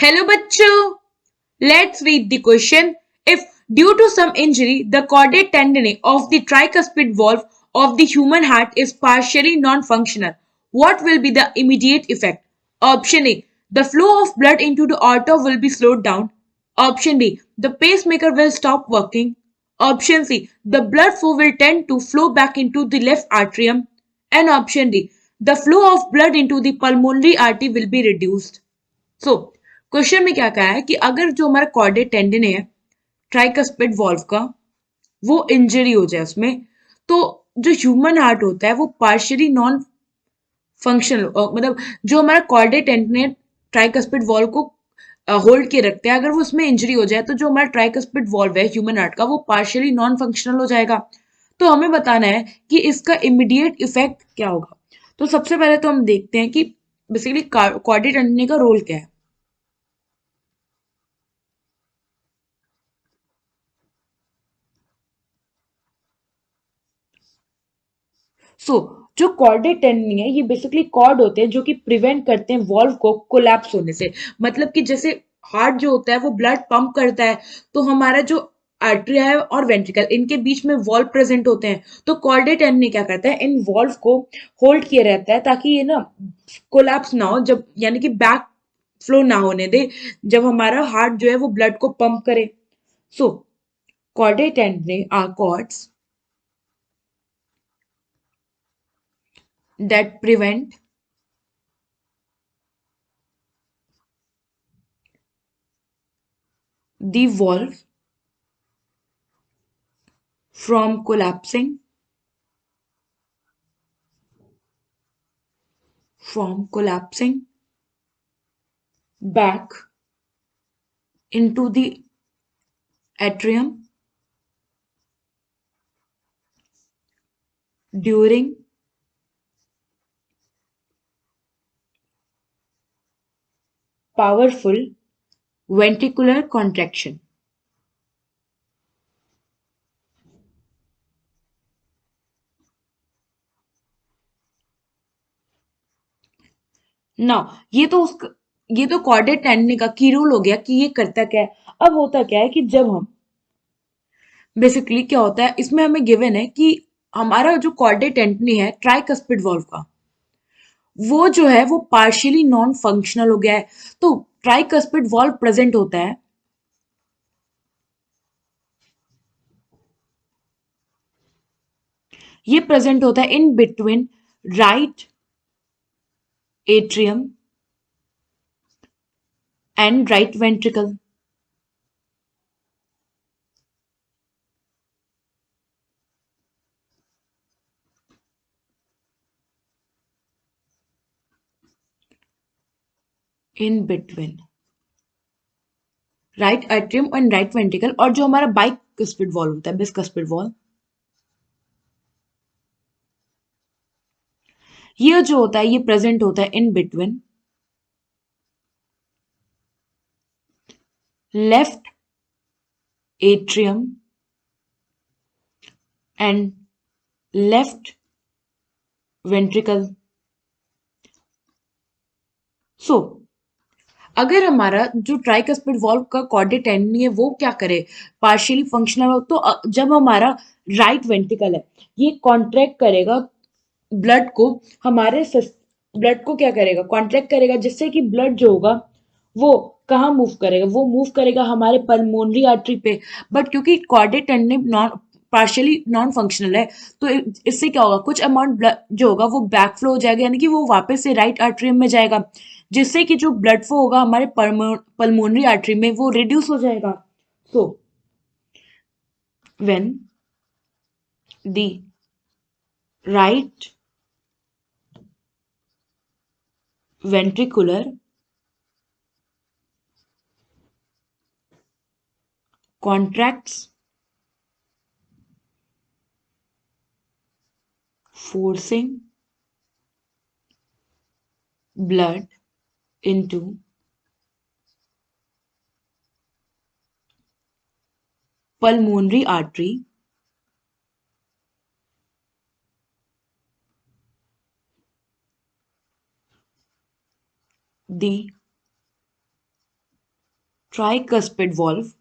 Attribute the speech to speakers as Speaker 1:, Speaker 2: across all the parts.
Speaker 1: Hello bachcho, let's read the question. If due to some injury the caudate tendon of the tricuspid valve of the human heart is partially non-functional, what will be the immediate effect? Option A. The flow of blood into the aorta will be slowed down. Option D. The pacemaker will stop working. Option C. The blood flow will tend to flow back into the left atrium. And option D. The flow of blood into the pulmonary artery will be reduced. So question में क्या कहा है कि अगर जो हमारा chordate tendon है tricuspid valve का वो इंजरी हो जाए उसमें तो जो ह्यूमन हार्ट होता है वो पार्शियली नॉन फंक्शनल मतलब जो हमारा कॉर्डेट टेंडन है ट्राइकस्पिड वॉल्व को होल्ड के रखते हैं अगर वो उसमें इंजरी हो जाए तो जो हमारा ट्राइकस्पिड वॉल्व है ह्यूमन हार्ट का वो पार्शियली नॉन फंक्शनल हो जाएगा। तो हमें बताना है कि इसका इमीडिएट इफेक्ट क्या होगा। तो सबसे पहले तो हम देखते हैं कि बेसिकली कॉर्डेट टेंडन का रोल क्या है। सो जो कॉर्डेट टेंडनी है ये बेसिकली कॉर्ड होते हैं जो कि प्रिवेंट करते हैं वॉल्व को कोलैप्स होने से। मतलब कि जैसे हार्ट जो होता है वो ब्लड पंप करता है तो हमारा जो आर्टरिया है और वेंट्रिकल इनके बीच में वॉल्व प्रेजेंट होते हैं। तो कॉर्डेट टेंडनी क्या करता है इन वॉल्व को होल्ड किए रहता है ताकि ये ना कोलैप्स ना हो जब यानी कि बैक फ्लो ना होने दे जब हमारा हार्ट जो है वो ब्लड को पंप करे। So chordae tendineae are chords that prevent the valve from collapsing back into the atrium during powerful ventricular contraction. ना ये तो कॉर्डेट टेंडनी का की रोल हो गया कि ये करता क्या है। अब होता क्या है कि जब हम बेसिकली क्या होता है इसमें हमें गिवन है कि हमारा जो कॉर्डेट टेंडनी है ट्राइकस्पिड वॉल्व का वो जो है वो पार्शियली नॉन फंक्शनल हो गया है। तो ट्राइकस्पिड वॉल्व प्रेजेंट होता है ये प्रेजेंट होता है in between right atrium and right ventricle. In between right atrium and right ventricle और जो हमारा बाइकस्पिड वॉल्व होता है बिस्कस्पिड वॉल्व ये जो होता है ये प्रेजेंट होता है in between left atrium and left ventricle. So अगर हमारा जो ट्राइकस्पिड वॉल्व का कॉर्डेट टेंडनी है वो क्या करे पार्शियली फंक्शनल हो तो जब हमारा राइट वेंट्रिकल है ये कॉन्ट्रैक्ट करेगा ब्लड को हमारे ब्लड को क्या करेगा कॉन्ट्रैक्ट करेगा जिससे कि ब्लड जो होगा वो कहाँ मूव करेगा वो मूव करेगा हमारे पल्मोनरी आर्टरी पे। बट क्योंकि chordate tendineae non partially non functional है तो इससे क्या होगा कुछ अमाउंट ब्लड जो होगा वो बैक फ्लो हो जाएगा यानी कि वो वापस से राइट आर्टरियम में जाएगा जिससे कि जो ब्लड फ्लो होगा हमारे पल्मोनरी आर्टरी में वो रिड्यूस हो जाएगा। So when the right ventricular contracts forcing blood into pulmonary artery, the tricuspid valve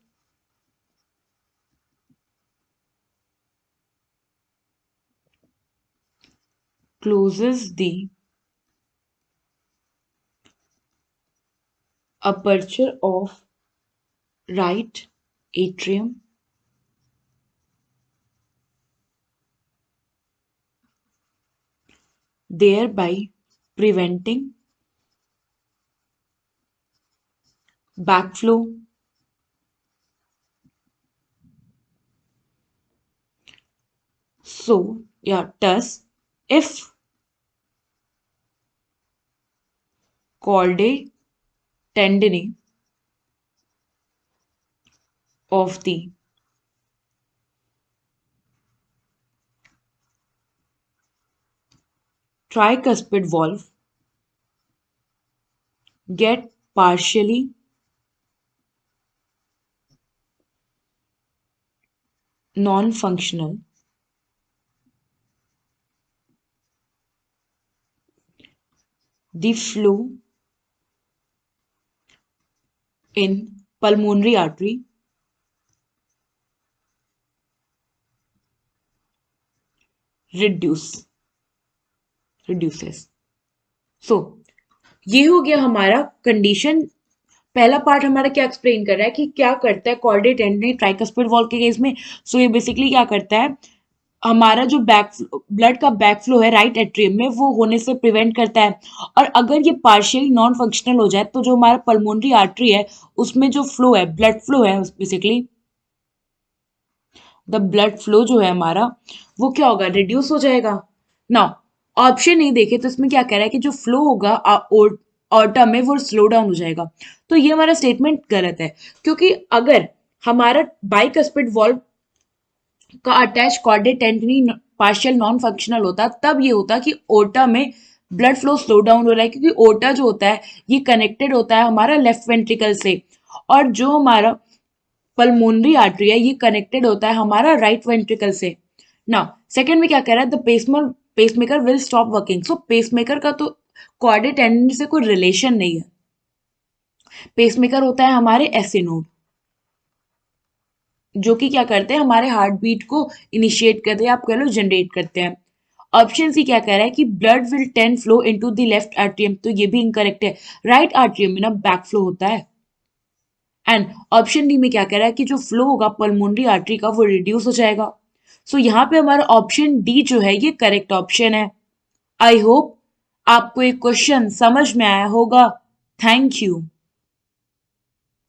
Speaker 1: closes the aperture of right atrium, thereby preventing backflow. So, yeah, thus, if chordae tendineae of the tricuspid valve get partially non-functional, the flow in pulmonary artery reduce reduces. So ये हो गया हमारा condition. पहला part हमारा क्या explain कर रहा है कि क्या करता है कॉर्डेट एंड ट्राइकस्पिड वॉल्व के केस में। सो ये बेसिकली क्या करता है, हमारा जो बैक ब्लड का बैक फ्लो है राइट एट्रियम में वो होने से प्रिवेंट करता है। और अगर ये पार्शियली नॉन फंक्शनल हो जाए तो जो हमारा पल्मोनरी आर्टरी है उसमें जो फ्लो है ब्लड फ्लो है बेसिकली द ब्लड फ्लो जो है हमारा वो क्या होगा, रिड्यूस हो जाएगा। नाउ ऑप्शन नहीं देखे तो इसमें क्या कह रहा है कि जो फ्लो होगा ऑर्टा में वो स्लो डाउन हो जाएगा। तो ये हमारा स्टेटमेंट गलत है, क्योंकि अगर हमारा बाइकस्पिड वॉल्व का attach chordate tendineae partial non functional होता तब ये होता कि ओटा में ब्लड फ्लो स्लो डाउन हो रहा है, क्योंकि ओटा जो होता है ये कनेक्टेड होता है हमारा लेफ्ट वेंट्रिकल से, और जो हमारा पल्मोनरी आर्टरी है ये कनेक्टेड होता है हमारा राइट वेंट्रिकल से। ना सेकंड में क्या कह रहा है, the pacemaker will stop working. So pacemaker का तो कॉर्डेट टेंडनी से कोई रिलेशन नहीं है। पेसमेकर होता है हमारे एसए नोड जो कि क्या करते हैं हमारे हार्ट बीट को इनिशिएट करते हैं, आप कह लो जनरेट करते हैं। ऑप्शन सी क्या कह रहा है कि blood will tend flow into the left atrium, तो ये भी इनकरेक्ट है। राइट आर्ट्रियम में ना बैक फ्लो होता है। एंड ऑप्शन डी में क्या कह रहा है कि जो फ्लो होगा पल्मोनरी आर्टरी का वो रिड्यूस हो जाएगा। सो यहाँ पे हमारा ऑप्शन डी जो है ये करेक्ट ऑप्शन है। आई होप आपको एक क्वेश्चन समझ में आया होगा। Thank you.